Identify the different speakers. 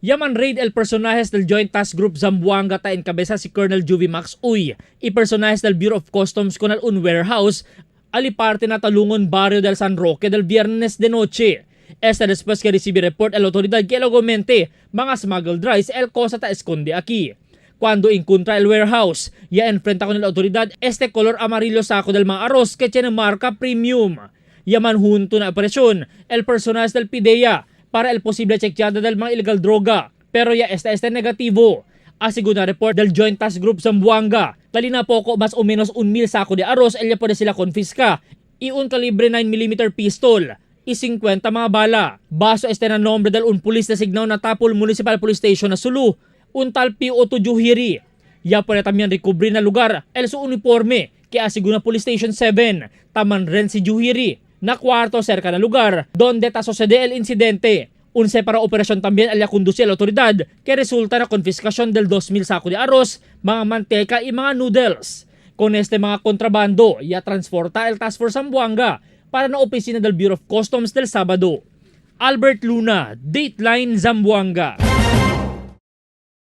Speaker 1: Yaman raid el personajes del Joint Task Group Zamboanga ta encabeza si Colonel Juvie Max Uy y personajes del Bureau of Customs con un warehouse aliparte na Talungon Barrio del San Roque del viernes de noche. Esta después que recibe report el autoridad que legalmente mga smuggled rice el cosa ta esconde aquí. Cuando encuentra el warehouse, ya enfrenta con la autoridad este color amarillo saco del mga arroz que tiene marca premium. Yaman junto na operasyon el personal del PIDEA para el posible chequeada del mga illegal droga. Pero ya este negativo. Asegún na report del Joint Task Group Zamboanga. Talina poco mas o menos 1,000 saco de arroz el pwede sila konfiska. Y un calibre 9mm pistol. Y 50 mga bala. Baso este na nombre del un pulis designaw na Tapul Municipal Police Station na Sulu. Un tal P.O. Juhiri. Ya pwede también recovery na lugar el su uniforme que asiguna Police Station 7. Taman rin si Juhiri na kwarto cerca na lugar donde ta sucede el incidente. Un para operasyon también al conduce la autoridad que resulta na konfiskasyon del 2,000 saco de arroz, mga manteka y mga noodles. Con este mga kontrabando, ya transporta el Task Force Zamboanga para na opisina del Bureau of Customs del Sabado. Albert Luna, Dateline Zamboanga.